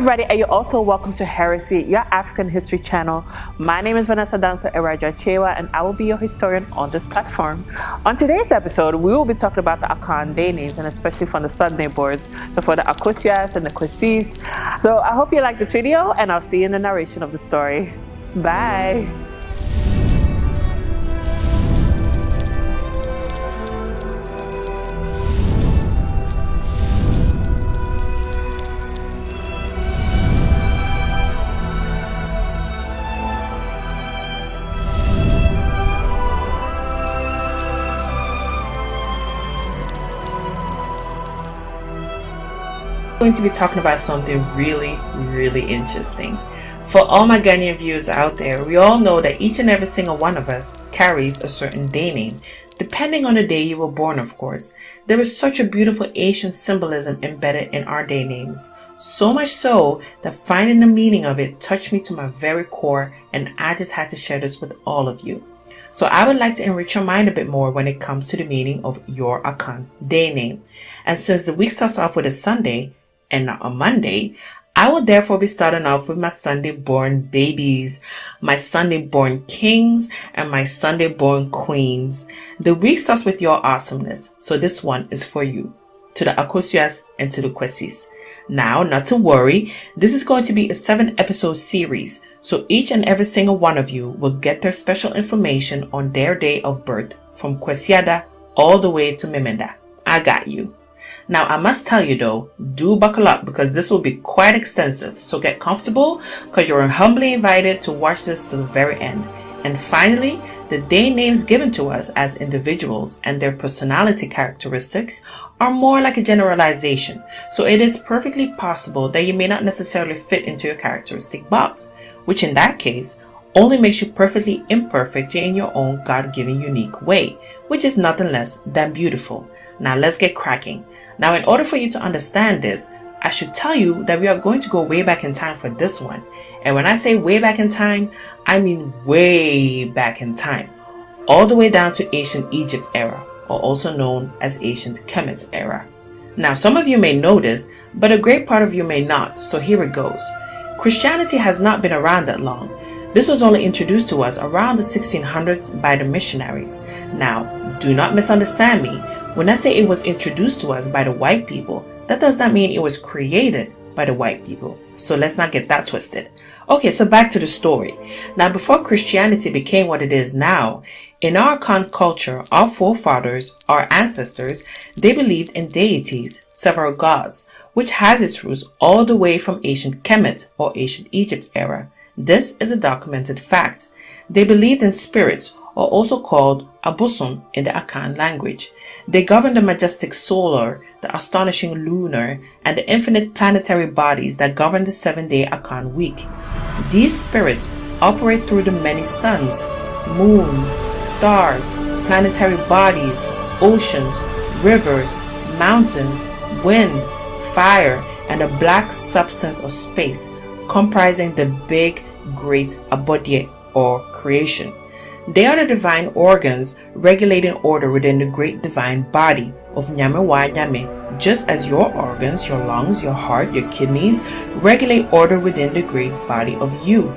everybody, and you're also welcome to Heresy, your African history channel. My name is Vanessa Danso Eraja Chewa, and I will be your historian on this platform. On today's episode, we will be talking about the Akan day names, and especially from the Sunday boards. So for the Akosias and the Kwesis. So I hope you like this video, and I'll see you in the narration of the story. Bye. Going to be talking about something really interesting. For all my Ghanaian viewers out there, we all know that each and every single one of us carries a certain day name, depending on the day you were born, of course. There is such a beautiful ancient symbolism embedded in our day names, so much so that finding the meaning of it touched me to my very core, and I just had to share this with all of you. So I would like to enrich your mind a bit more when it comes to the meaning of your Akan day name. And since the week starts off with a Sunday and not a Monday, I will therefore be starting off with my Sunday born babies, my Sunday born kings, and my Sunday born queens. The week starts with your awesomeness, so this one is for you, to the Akosias and to the Kwesis. Now, not to worry, this is going to be a 7-episode series, so each and every single one of you will get their special information on their day of birth, from Kwesiada all the way to Memenda. I got you. Now, I must tell you though, do buckle up because this will be quite extensive. So get comfortable because you're humbly invited to watch this to the very end. And finally, the day names given to us as individuals and their personality characteristics are more like a generalization. So it is perfectly possible that you may not necessarily fit into your characteristic box, which in that case only makes you perfectly imperfect in your own God-given unique way, which is nothing less than beautiful. Now let's get cracking. Now, in order for you to understand this, I should tell you that we are going to go way back in time for this one. And when I say way back in time, I mean way back in time, all the way down to ancient Egypt era, or also known as ancient Kemet era. Now, some of you may know this, but a great part of you may not, so here it goes. Christianity has not been around that long. This was only introduced to us around the 1600s by the missionaries. Now, do not misunderstand me. When I say it was introduced to us by the white people, that does not mean it was created by the white people. So let's not get that twisted. Okay, so back to the story. Now, before Christianity became what it is now, in our Akan culture, our forefathers, our ancestors, they believed in deities, several gods, which has its roots all the way from ancient Kemet or ancient Egypt era. This is a documented fact. They believed in spirits, or also called Abusun in the Akan language. They govern the majestic solar, the astonishing lunar, and the infinite planetary bodies that govern the 7-day Akan week. These spirits operate through the many suns, moon, stars, planetary bodies, oceans, rivers, mountains, wind, fire, and a black substance of space, comprising the big, great Abodie or creation. They are the divine organs regulating order within the great divine body of Nyame wa Nyame, just as your organs, your lungs, your heart, your kidneys regulate order within the great body of you.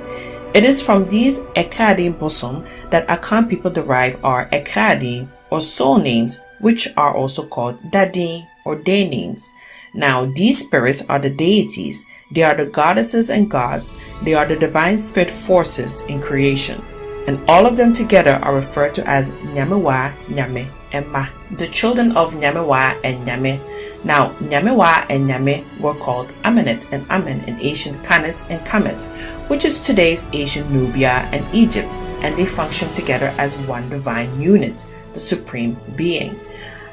It is from these Ekadi bosom that Akan people derive our Ekadi or soul names, which are also called Dadi or day names. Now, these spirits are the deities. They are the goddesses and gods. They are the divine spirit forces in creation. And all of them together are referred to as Nyamewa, Nyame, and Ma, the children of Nyamewa and Nyame. Now, Nyamewa and Nyame were called Amenet and Amen in ancient Kanet and Kamet, which is today's ancient Nubia and Egypt, and they function together as one divine unit, the supreme being.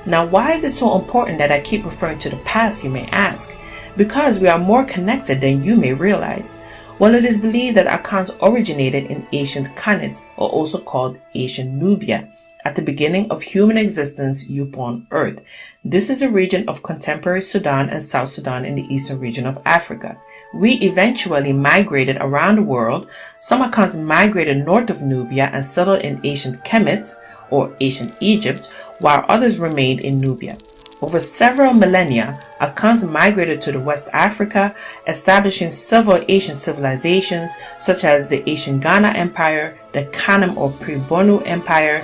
Now, why is it so important that I keep referring to the past, you may ask? Because we are more connected than you may realize. Well, it is believed that Akans originated in ancient Kanet, or also called ancient Nubia, at the beginning of human existence upon Earth. This is a region of contemporary Sudan and South Sudan in the eastern region of Africa. We eventually migrated around the world. Some Akans migrated north of Nubia and settled in ancient Kemet, or ancient Egypt, while others remained in Nubia. over several millennia, Akans migrated to the West Africa, establishing several Asian civilizations such as the Ancient Ghana Empire, the Kanem or Pre-Bonu Empire,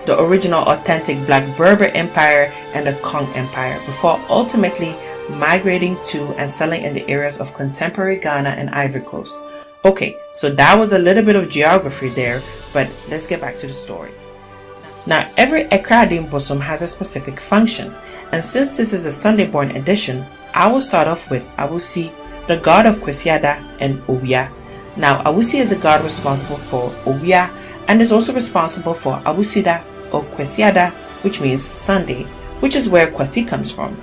the original authentic Black Berber Empire, and the Kong Empire, before ultimately migrating to and settling in the areas of contemporary Ghana and Ivory Coast. Okay, so that was a little bit of geography there, but let's get back to the story. Now, every Ekradim bosom has a specific function, and since this is a Sunday-born edition, I will start off with Awusi, the god of Kwesiada and Owia. Now, Awusi is the god responsible for Owia and is also responsible for Awusida or Kwesiada, which means Sunday, which is where Kwasi comes from.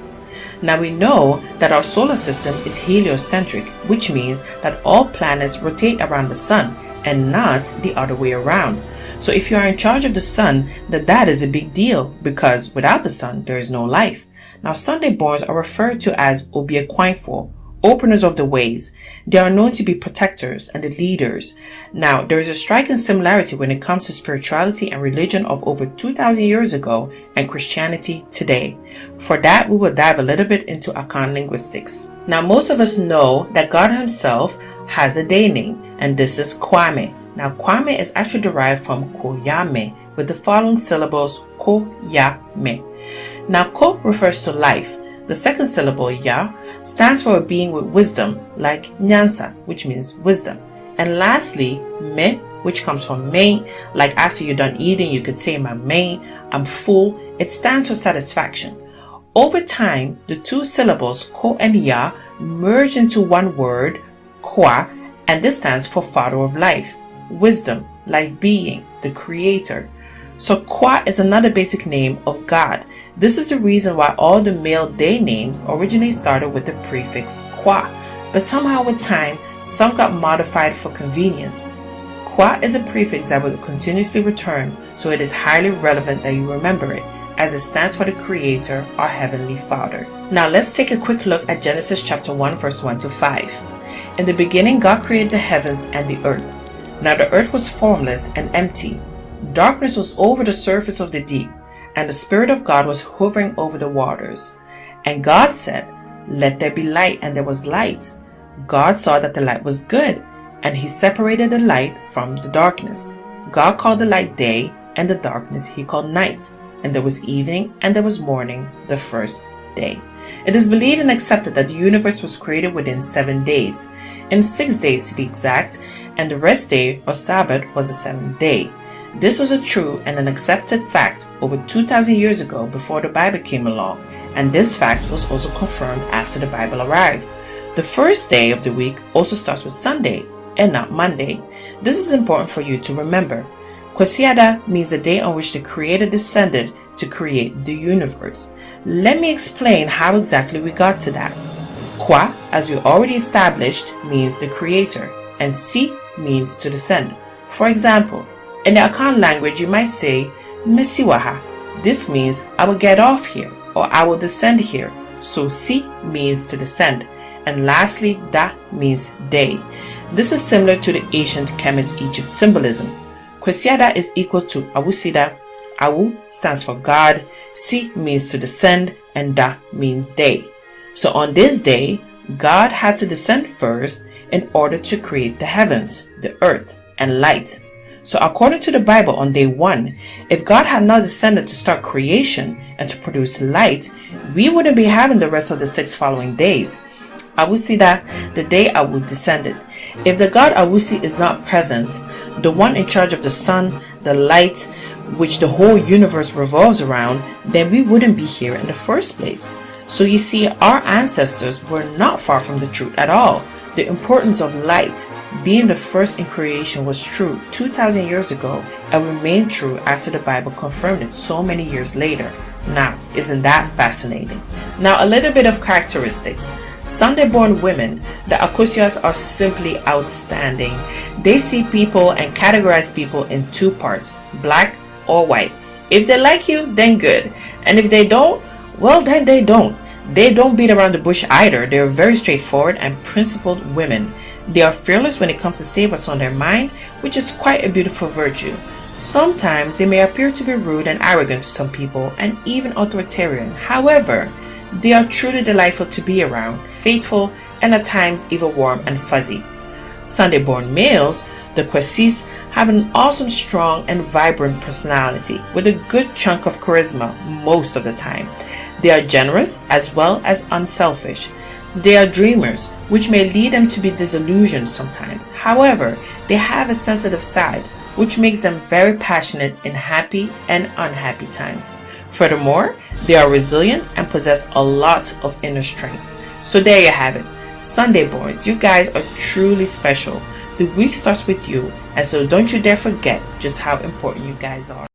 Now we know that our solar system is heliocentric, which means that all planets rotate around the sun and not the other way around. So if you are in charge of the sun, then that is a big deal, because without the sun, there is no life. Now Sunday-borns are referred to as Obiekwaifo, openers of the ways. They are known to be protectors and the leaders. Now, there is a striking similarity when it comes to spirituality and religion of over 2,000 years ago and Christianity today. For that, we will dive a little bit into Akan linguistics. Now, most of us know that God himself has a day name, and this is Kwame. Now, Kwame is actually derived from Koyame, with the following syllables Koyame. Now, Ko refers to life. The second syllable, Ya, stands for a being with wisdom, like Nyansa, which means wisdom. And lastly, Me, which comes from May, like after you're done eating, you could say, "My May, I'm full." It stands for satisfaction. Over time, the two syllables, Ko and Ya, merge into one word, Kwa, and this stands for Father of Life, wisdom, life being, the Creator. So Kwa is another basic name of God. This is the reason why all the male day names originally started with the prefix Kwa, but somehow with time, some got modified for convenience. Kwa is a prefix that will continuously return, so it is highly relevant that you remember it, as it stands for the Creator, our Heavenly Father. Now let's take a quick look at Genesis chapter 1 verse 1 to 5. In the beginning, God created the heavens and the earth. Now the earth was formless and empty. Darkness was over the surface of the deep, and the Spirit of God was hovering over the waters. And God said, "Let there be light," and there was light. God saw that the light was good, and he separated the light from the darkness. God called the light day, and the darkness he called night. And there was evening, and there was morning, the first day. It is believed and accepted that the universe was created within 7 days, in 6 days to be exact, and the rest day or Sabbath was the 7th day. This was a true and an accepted fact over 2,000 years ago before the Bible came along, and this fact was also confirmed after the Bible arrived. The first day of the week also starts with Sunday and not Monday. This is important for you to remember. Kwesiada means the day on which the Creator descended to create the universe. Let me explain how exactly we got to that. Kwa, as we already established, means the Creator, and Si means to descend. For example, in the Akan language, you might say, Mesiwaha. This means I will get off here, or I will descend here. So Si means to descend. And lastly, Da means day. This is similar to the ancient Kemet Egypt symbolism. Kwesiada is equal to Awusida. Awu stands for God, Si means to descend, and Da means day. So on this day, God had to descend first in order to create the heavens, the earth, and light. So according to the Bible, on day 1, if God had not descended to start creation and to produce light, we wouldn't be having the rest of the 6 following days. Awusida, the day Awu descended. If the God Awusi is not present, the one in charge of the sun, the light, which the whole universe revolves around, then we wouldn't be here in the first place. So you see, our ancestors were not far from the truth at all. The importance of light being the first in creation was true 2,000 years ago and remained true after the Bible confirmed it so many years later. Now, isn't that fascinating? Now, a little bit of characteristics. Sunday-born women, the Akosias, are simply outstanding. They see people and categorize people in 2 parts, black or white. If they like you, then good. And if they don't, well, then they don't. They don't beat around the bush either. They are very straightforward and principled women. They are fearless when it comes to say what's on their mind, which is quite a beautiful virtue. Sometimes they may appear to be rude and arrogant to some people and even authoritarian. However, they are truly delightful to be around, faithful, and at times even warm and fuzzy. Sunday-born males, the Quesis, have an awesome, strong, and vibrant personality with a good chunk of charisma most of the time. They are generous as well as unselfish. They are dreamers, which may lead them to be disillusioned sometimes. However, they have a sensitive side, which makes them very passionate in happy and unhappy times. Furthermore, they are resilient and possess a lot of inner strength. So there you have it. Sunday-borns, you guys are truly special. The week starts with you, and so don't you dare forget just how important you guys are.